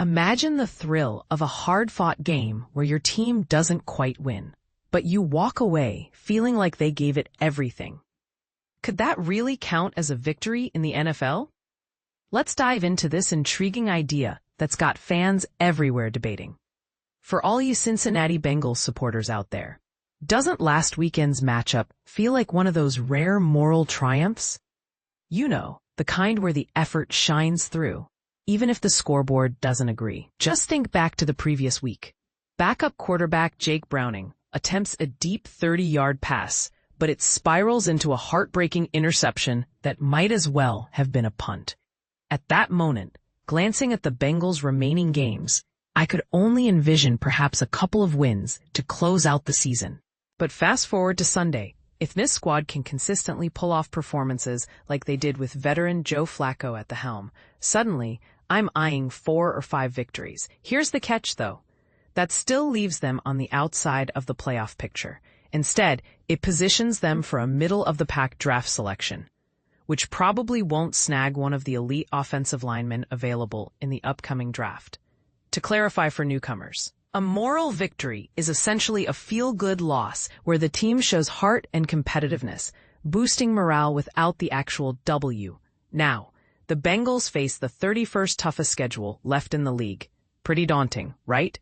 Imagine the thrill of a hard-fought game where your team doesn't quite win, but you walk away feeling like they gave it everything. Could that really count as a victory in the NFL? Let's dive into this intriguing idea that's got fans everywhere debating. For all you Cincinnati Bengals supporters out there, doesn't last weekend's matchup feel like one of those rare moral triumphs? You know, the kind where the effort shines through, even if the scoreboard doesn't agree. Just think back to the previous week. Backup quarterback Jake Browning attempts a deep 30-yard pass, but it spirals into a heartbreaking interception that might as well have been a punt. At that moment, glancing at the Bengals' remaining games, I could only envision perhaps a couple of wins to close out the season. But fast forward to Sunday, if this squad can consistently pull off performances like they did with veteran Joe Flacco at the helm, suddenly I'm eyeing 4 or 5 victories. Here's the catch, though. That still leaves them on the outside of the playoff picture. Instead, it positions them for a middle-of-the-pack draft selection, which probably won't snag one of the elite offensive linemen available in the upcoming draft. To clarify for newcomers, a moral victory is essentially a feel-good loss where the team shows heart and competitiveness, boosting morale without the actual W. Now, the Bengals face the 31st toughest schedule left in the league. Pretty daunting, right?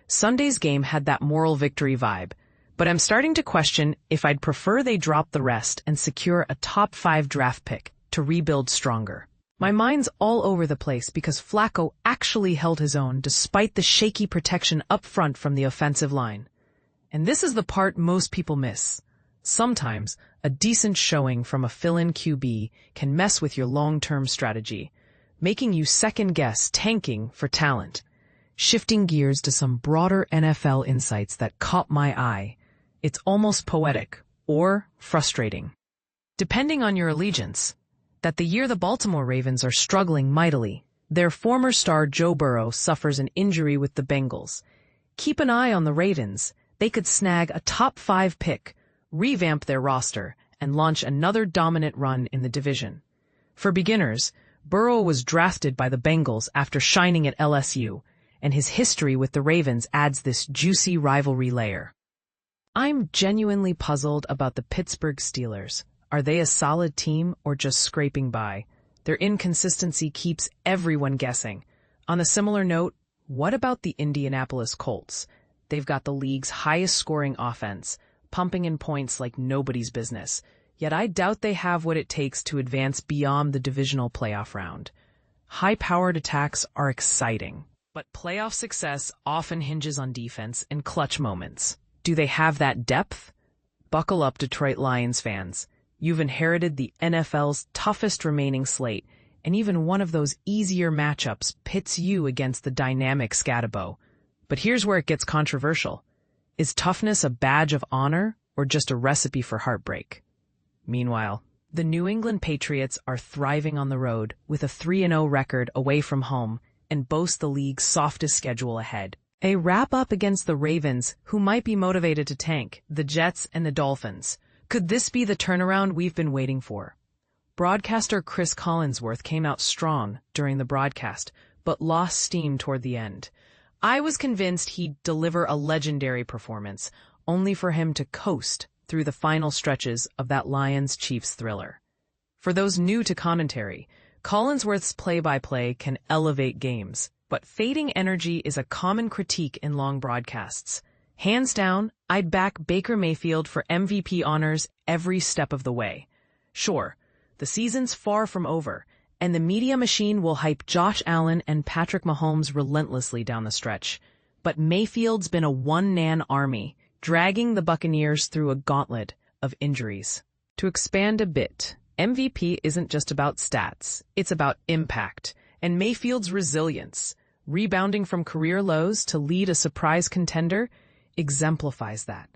Sunday's game had that moral victory vibe, but I'm starting to question if I'd prefer they drop the rest and secure a top 5 draft pick to rebuild stronger. My mind's all over the place because Flacco actually held his own despite the shaky protection up front from the offensive line. And this is the part most people miss. Sometimes, a decent showing from a fill-in QB can mess with your long-term strategy, making you second-guess tanking for talent. Shifting gears to some broader NFL insights that caught my eye, it's almost poetic or frustrating, depending on your allegiance, that the year the Baltimore Ravens are struggling mightily, their former star Joe Burrow suffers an injury with the Bengals. Keep an eye on the Ravens. They could snag a top 5 pick, revamp their roster, and launch another dominant run in the division. For beginners, Burrow was drafted by the Bengals after shining at LSU, and his history with the Ravens adds this juicy rivalry layer. I'm genuinely puzzled about the Pittsburgh Steelers. Are they a solid team or just scraping by? Their inconsistency keeps everyone guessing. On a similar note, what about the Indianapolis Colts? They've got the league's highest scoring offense, pumping in points like nobody's business. Yet I doubt they have what it takes to advance beyond the divisional playoff round. High-powered attacks are exciting, but playoff success often hinges on defense and clutch moments. Do they have that depth? Buckle up, Detroit Lions fans. You've inherited the NFL's toughest remaining slate, and even one of those easier matchups pits you against the dynamic Scatabo. But here's where it gets controversial. Is toughness a badge of honor or just a recipe for heartbreak? Meanwhile, the New England Patriots are thriving on the road with a 3-0 record away from home and boast the league's softest schedule ahead. A wrap-up against the Ravens, who might be motivated to tank, the Jets and the Dolphins. Could this be the turnaround we've been waiting for? Broadcaster Chris Collinsworth came out strong during the broadcast, but lost steam toward the end. I was convinced he'd deliver a legendary performance, only for him to coast through the final stretches of that Lions-Chiefs thriller. For those new to commentary, Collinsworth's play-by-play can elevate games, but fading energy is a common critique in long broadcasts. Hands down, I'd back Baker Mayfield for MVP honors every step of the way. Sure, the season's far from over, and the media machine will hype Josh Allen and Patrick Mahomes relentlessly down the stretch. But Mayfield's been a one-man army, dragging the Buccaneers through a gauntlet of injuries. To expand a bit, MVP isn't just about stats, it's about impact, and Mayfield's resilience, rebounding from career lows to lead a surprise contender, exemplifies that.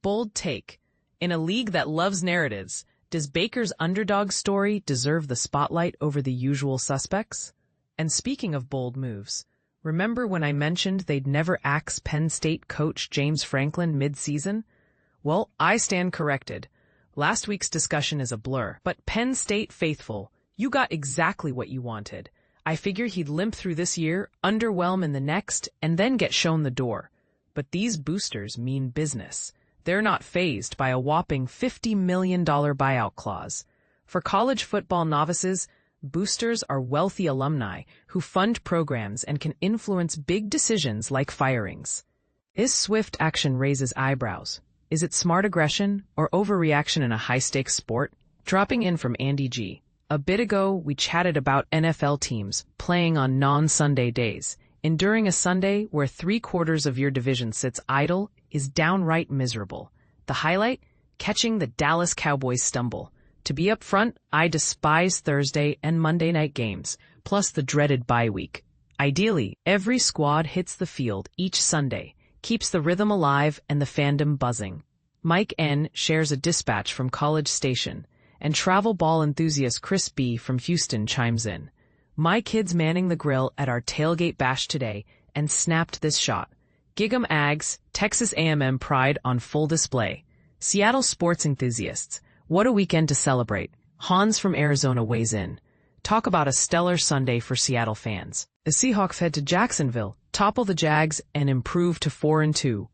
Bold take. In a league that loves narratives, does Baker's underdog story deserve the spotlight over the usual suspects? And speaking of bold moves, remember when I mentioned they'd never axe Penn State coach James Franklin mid-season? Well, I stand corrected. Last week's discussion is a blur, but Penn State faithful, you got exactly what you wanted. I figure he'd limp through this year, underwhelm in the next, and then get shown the door. But these boosters mean business. They're not fazed by a whopping $50 million buyout clause. For college football novices, boosters are wealthy alumni who fund programs and can influence big decisions like firings. This swift action raises eyebrows. Is it smart aggression or overreaction in a high-stakes sport? Dropping in from Andy G. A bit ago, we chatted about NFL teams playing on non-Sunday days. Enduring a Sunday where 3/4 of your division sits idle is downright miserable. The highlight? Catching the Dallas Cowboys stumble. To be up front, I despise Thursday and Monday night games, plus the dreaded bye week. Ideally, every squad hits the field each Sunday, keeps the rhythm alive and the fandom buzzing. Mike N. shares a dispatch from College Station, and travel ball enthusiast Chris B. from Houston chimes in. My kids manning the grill at our tailgate bash today and snapped this shot. Gig'em Ags, Texas A&M pride on full display. Seattle sports enthusiasts, what a weekend to celebrate. Hans from Arizona weighs in. Talk about a stellar Sunday for Seattle fans. The Seahawks head to Jacksonville, topple the Jags, and improve to 4-2.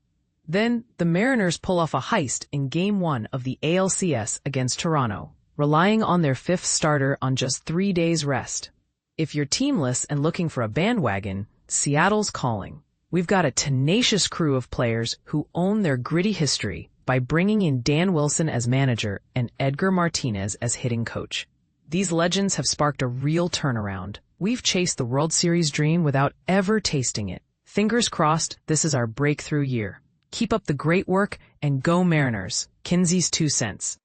Then, the Mariners pull off a heist in Game 1 of the ALCS against Toronto, relying on their 5th starter on just 3 days' rest. If you're teamless and looking for a bandwagon, Seattle's calling. We've got a tenacious crew of players who own their gritty history by bringing in Dan Wilson as manager and Edgar Martinez as hitting coach. These legends have sparked a real turnaround. We've chased the World Series dream without ever tasting it. Fingers crossed, this is our breakthrough year. Keep up the great work and go Mariners. Kinsey's 2 cents.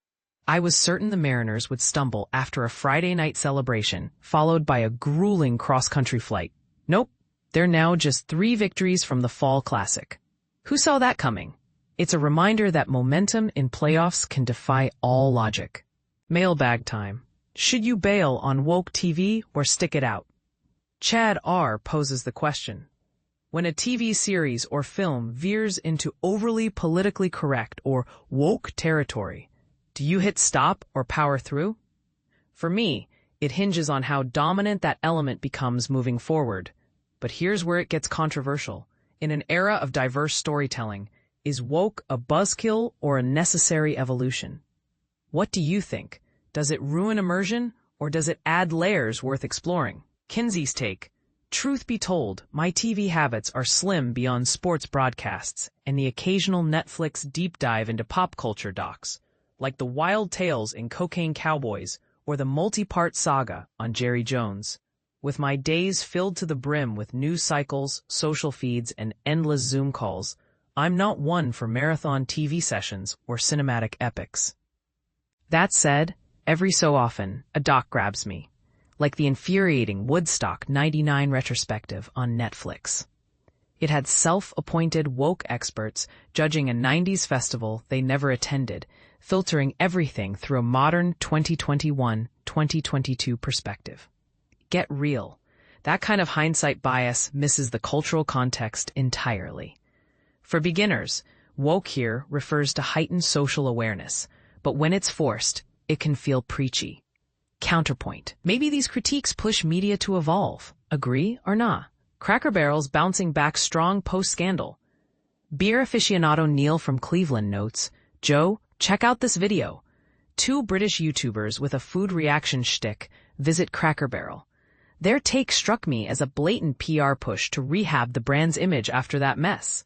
I was certain the Mariners would stumble after a Friday night celebration, followed by a grueling cross-country flight. Nope, they're now just 3 victories from the Fall Classic. Who saw that coming? It's a reminder that momentum in playoffs can defy all logic. Mailbag time. Should you bail on woke TV or stick it out? Chad R. poses the question. When a TV series or film veers into overly politically correct or woke territory, do you hit stop or power through? For me, it hinges on how dominant that element becomes moving forward. But here's where it gets controversial. In an era of diverse storytelling, is woke a buzzkill or a necessary evolution? What do you think? Does it ruin immersion, or does it add layers worth exploring? Kinsey's take. Truth be told, my TV habits are slim beyond sports broadcasts and the occasional Netflix deep dive into pop culture docs, like the wild tales in Cocaine Cowboys or the multi-part saga on Jerry Jones. With my days filled to the brim with news cycles, social feeds, and endless Zoom calls, I'm not one for marathon TV sessions or cinematic epics. That said, every so often, a doc grabs me, like the infuriating Woodstock '99 retrospective on Netflix. It had self-appointed woke experts judging a '90s festival they never attended, filtering everything through a modern 2021-2022 perspective. Get real. That kind of hindsight bias misses the cultural context entirely. For beginners, woke here refers to heightened social awareness, but when it's forced, it can feel preachy. Counterpoint. Maybe these critiques push media to evolve. Agree or not? Cracker Barrel's bouncing back strong post-scandal. Beer aficionado Neil from Cleveland notes, Joe, check out this video. 2 British YouTubers with a food reaction shtick visit Cracker Barrel. Their take struck me as a blatant PR push to rehab the brand's image after that mess.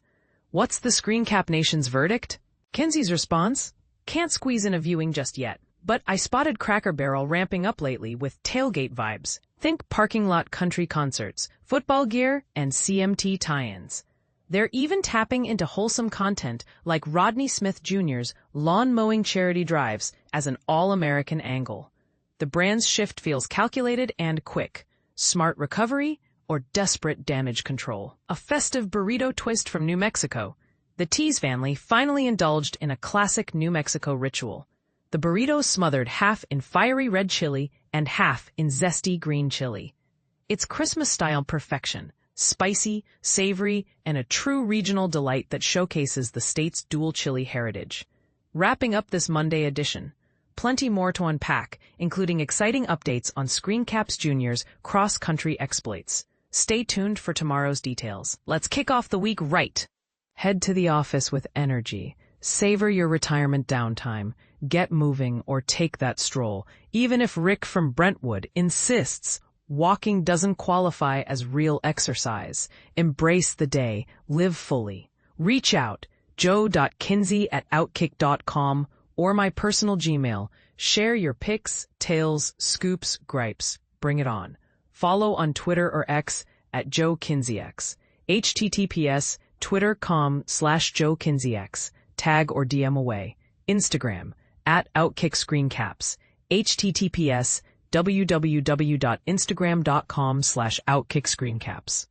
What's the Screencap Nation's verdict? Kinsey's response? Can't squeeze in a viewing just yet, but I spotted Cracker Barrel ramping up lately with tailgate vibes. Think parking lot country concerts, football gear, and CMT tie-ins. They're even tapping into wholesome content like Rodney Smith Jr.'s lawn mowing charity drives as an all-American angle. The brand's shift feels calculated and quick. Smart recovery or desperate damage control. A festive burrito twist from New Mexico. The Tease family finally indulged in a classic New Mexico ritual. The burrito smothered half in fiery red chili and half in zesty green chili. It's Christmas-style perfection, spicy, savory, and a true regional delight that showcases the state's dual chili heritage. Wrapping up this Monday edition, plenty more to unpack, including exciting updates on Screencaps Jr.'s cross-country exploits. Stay tuned for tomorrow's details. Let's kick off the week right. Head to the office with energy. Savor your retirement downtime. Get moving or take that stroll. Even if Rick from Brentwood insists walking doesn't qualify as real exercise. Embrace the day. Live fully. Reach out. joe.kinsey@outkick.com or my personal Gmail. Share your pics, tales, scoops, gripes. Bring it on. Follow on Twitter or X @JoeKinseyX. https twitter.com/JoeKinseyX. Tag or DM away. Instagram @OutKickScreenCaps. https www.instagram.com/OutKickScreenCaps.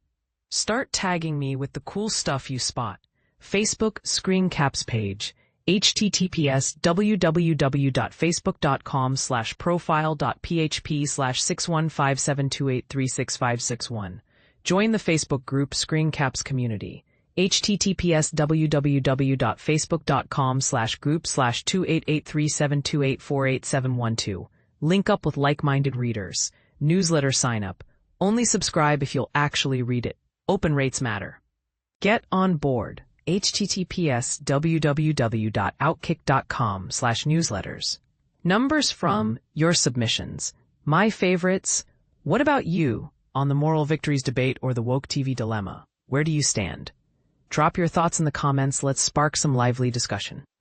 Start tagging me with the cool stuff you spot. Facebook Screencaps page. https www.facebook.com/profile.php/61572836561. Join the Facebook group Screencaps Community. https www.facebook.com/group/2883728487112. Link up with like-minded readers. Newsletter sign up. Only subscribe if you'll actually read it. Open rates matter. Get on board. https www.outkick.com/newsletters. Numbers from your submissions. My favorites. What about you on the moral victories debate or the woke TV dilemma? Where do you stand? Drop your thoughts in the comments. Let's spark some lively discussion.